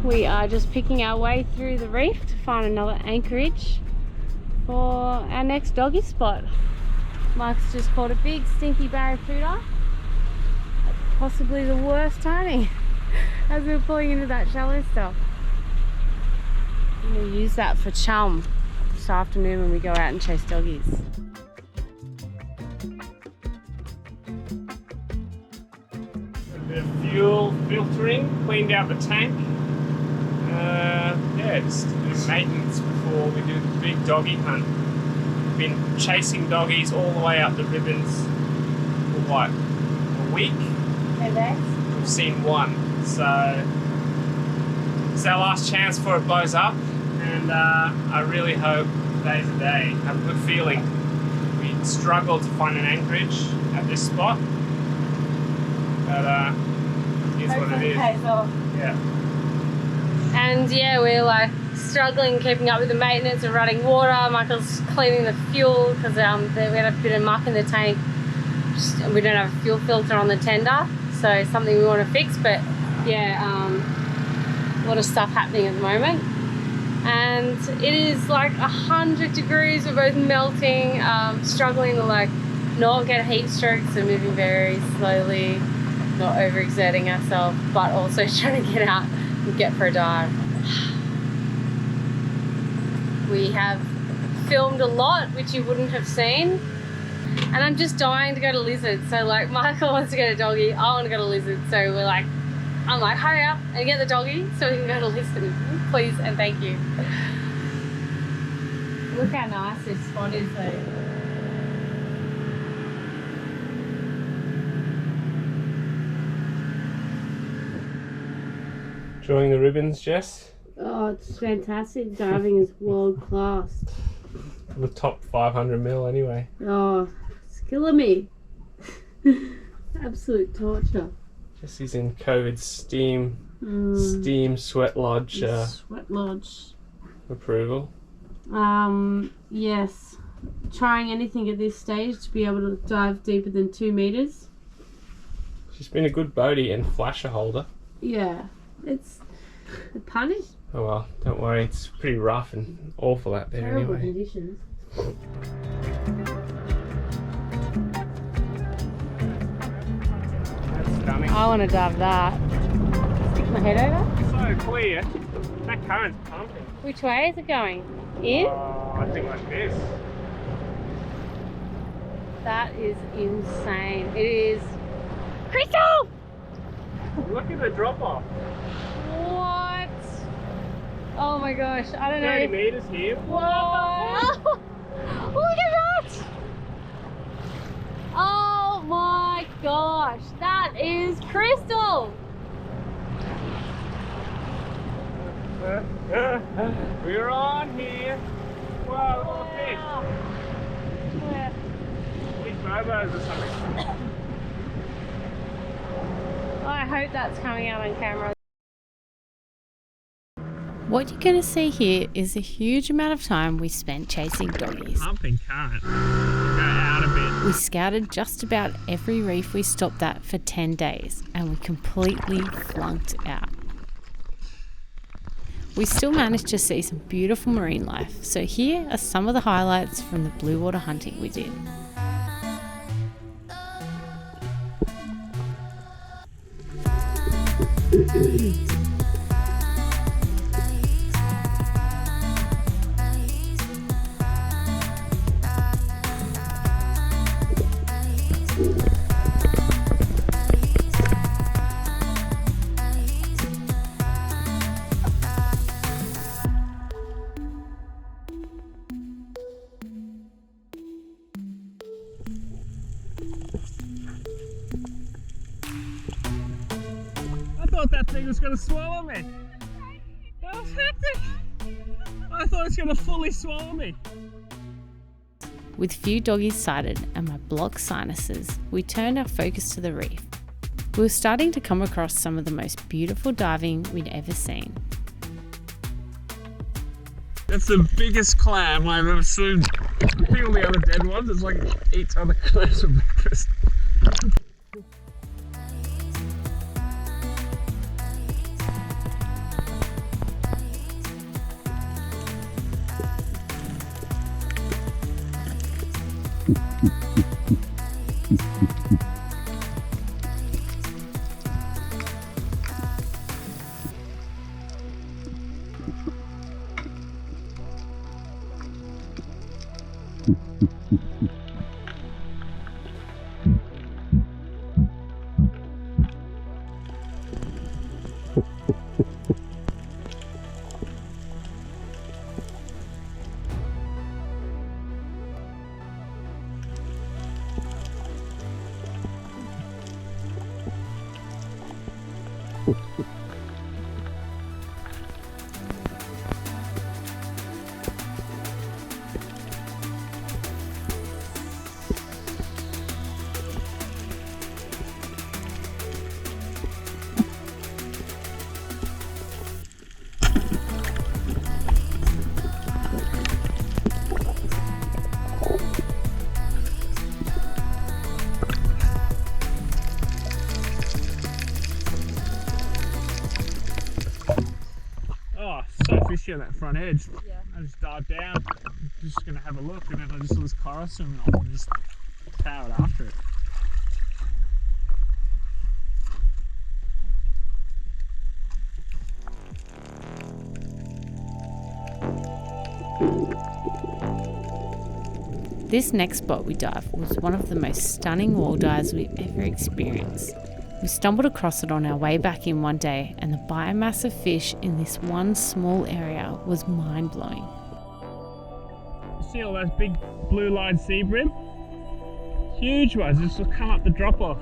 We are just picking our way through the reef to find another anchorage for our next doggy spot. Mark's just caught a big stinky barracuda. Possibly the worst timing as we're pulling into that shallow stuff. I'm going to use that for chum this afternoon when we go out and chase doggies. A bit of fuel filtering, cleaned out the tank. Yeah, just do maintenance before we do the big doggy hunt. We've been chasing doggies all the way up the Ribbons for what, a week? 10 days. We've seen one, so it's our last chance before it blows up, and I really hope today's the day. I have a good feeling. We struggled to find an anchorage at this spot, but here's what it is. Yeah. And yeah, we're like struggling keeping up with the maintenance and running water. Michael's cleaning the fuel because we had a bit of muck in the tank. We don't have a fuel filter on the tender, so something we want to fix. But yeah, a lot of stuff happening at the moment, and it is like 100 degrees. We're both melting, struggling to like not get heat strokes, so moving very slowly, not overexerting ourselves, but also trying to get out and get for a dive. We have filmed a lot which you wouldn't have seen, and I'm just dying to go to lizard. So like Michael wants to go to doggy, I want to go to lizard, so I'm like hurry up and get the doggy so we can go to lizard, please and thank you. Look how nice this spot is though. Enjoying the Ribbons, Jess? Oh, it's fantastic. Diving is world class. The top 500 mil anyway. Oh, it's killing me. Absolute torture. Jesse's in COVID steam sweat lodge Sweat lodge. approval. Yes. Trying anything at this stage to be able to dive deeper than 2 meters. She's been a good boatie and flasher holder. Yeah. It's a punish. Oh well, don't worry, it's pretty rough and awful out there Terrible anyway. conditions. That's stunning. I want to dive that. Stick my head over. So clear. That current's pumping. Which way is it going? In? Oh, I think like this. That is insane. It is. Crystal! Look at the drop off. What? Oh my gosh, I don't know. 30 meters here. Whoa! Look at that! Oh my gosh, that is crystal! We're on here. Whoa, look at Where? this. Big bobos or something. I hope that's coming out on camera. What you're going to see here is a huge amount of time we spent chasing doggies. Pumping current. Go out a bit. We scouted just about every reef we stopped at for 10 days and we completely flunked out. We still managed to see some beautiful marine life, so here are some of the highlights from the blue water hunting we did. I thought that thing was going to swallow me. That was hectic. I thought it was going to fully swallow me. With few doggies sighted and my blocked sinuses, we turned our focus to the reef. We were starting to come across some of the most beautiful diving we'd ever seen. That's the biggest clam I've ever seen. I think all the other dead ones, it's like it eats other clams for breakfast. So fishy on that front edge. Yeah. I just dived down, just gonna have a look, and then I just saw this coral swimming off and just powered after it. This next spot we dived was one of the most stunning wall dives we've ever experienced. We stumbled across it on our way back in one day, and the biomass of fish in this one small area was mind-blowing. You see all those big blue-lined sea bream? Huge ones, just will come up the drop-off.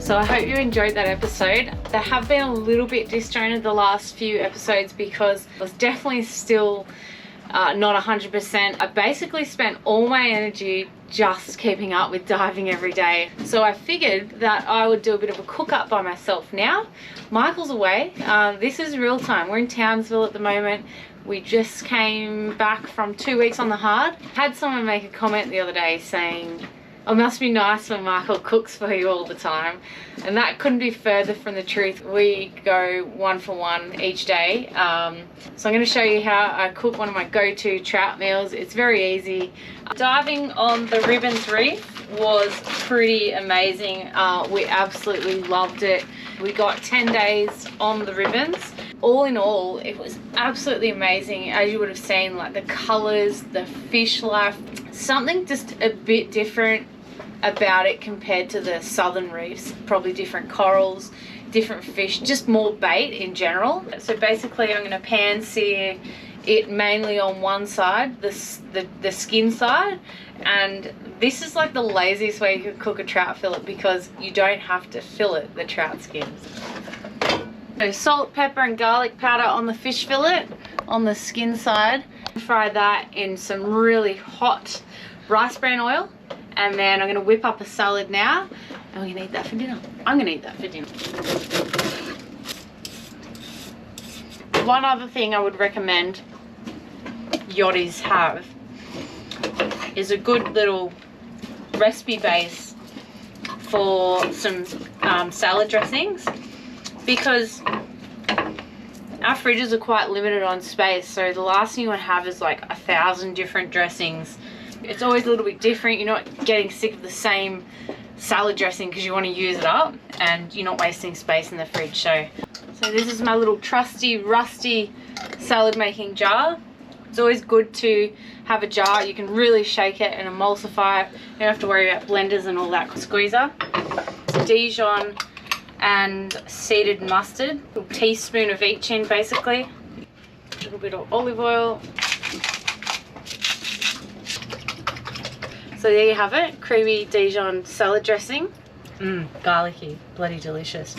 So I hope you enjoyed that episode. They have been a little bit disjointed the last few episodes because I was definitely still not 100%. I basically spent all my energy just keeping up with diving every day. So I figured that I would do a bit of a cook up by myself now. Michael's away. This is real time. We're in Townsville at the moment. We just came back from 2 weeks on the hard. Had someone make a comment the other day saying, "It must be nice when Michael cooks for you all the time." And that couldn't be further from the truth. We go 1 for 1 each day. So I'm going to show you how I cook one of my go-to trout meals. It's very easy. Diving on the Ribbons Reef was pretty amazing. We absolutely loved it. We got 10 days on the Ribbons. All in all, it was absolutely amazing. As you would have seen, like the colors, the fish life, something just a bit different about it compared to the southern reefs. Probably different corals, different fish, just more bait in general. So basically I'm going to pan sear it mainly on one side, the skin side, and this is like the laziest way you could cook a trout fillet because you don't have to fillet the trout skins. So salt, pepper and garlic powder on the fish fillet on the skin side. Fry that in some really hot rice bran oil, and then I'm going to whip up a salad now, and we're going to eat that for dinner. I'm going to eat that for dinner. One other thing I would recommend yachties have is a good little recipe base for some salad dressings, because our fridges are quite limited on space, so the last thing you want to have is like 1,000 different dressings. It's always a little bit different. You're not getting sick of the same salad dressing because you want to use it up, and you're not wasting space in the fridge. So this is my little trusty rusty salad making jar. It's always good to have a jar. You can really shake it and emulsify it. You don't have to worry about blenders and all that. Squeezer, Dijon and seeded mustard, a teaspoon of each in basically, a little bit of olive oil. So there you have it, creamy Dijon salad dressing. Garlicky, bloody delicious.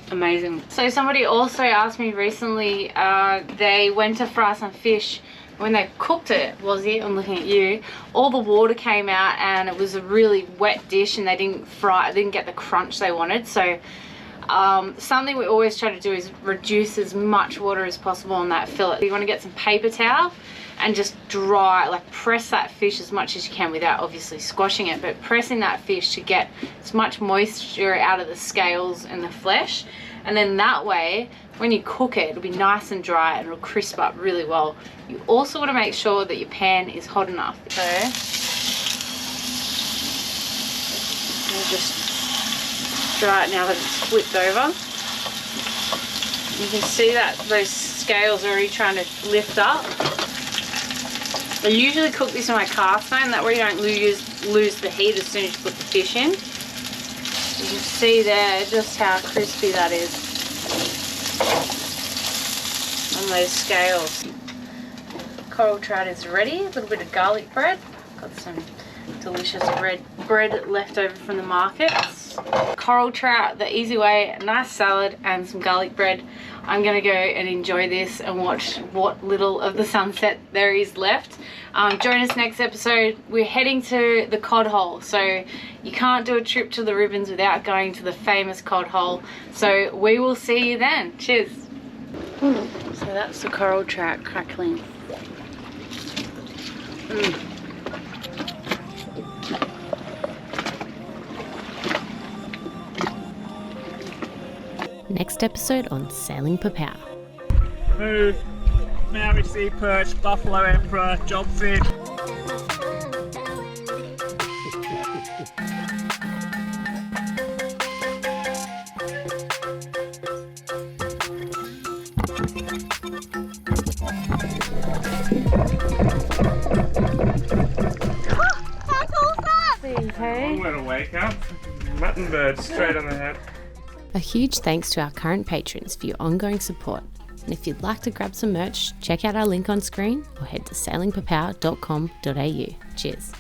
Amazing. So somebody also asked me recently, they went to fry some fish. When they cooked it, I'm looking at you, all the water came out and it was a really wet dish, and they didn't get the crunch they wanted. So something we always try to do is reduce as much water as possible on that fillet. You want to get some paper towel and just press that fish as much as you can without obviously squashing it, but pressing that fish to get as much moisture out of the scales and the flesh. And then that way, when you cook it, it'll be nice and dry and it'll crisp up really well. You also want to make sure that your pan is hot enough. So, we'll just dry it now that it's flipped over. You can see that those scales are already trying to lift up. I usually cook this in my cast iron, that way you don't lose the heat as soon as you put the fish in. You can see there just how crispy that is on those scales. Coral trout is ready. A little bit of garlic bread. Got some delicious red bread left over from the markets. Coral trout the easy way, a nice salad and some garlic bread. I'm gonna go and enjoy this and watch what little of the sunset there is left. Join us next episode. We're heading to the cod hole, so you can't do a trip to the Ribbons without going to the famous cod hole. So we will see you then. Cheers. So that's the coral trout crackling. Next episode on Sailing Popao. Move, Maori sea perch, buffalo emperor, jobfish. How cool is that? Okay. I'm gonna wake up. Mutton bird straight on the head. A huge thanks to our current patrons for your ongoing support. And if you'd like to grab some merch, check out our link on screen or head to sailingpopao.com.au. Cheers.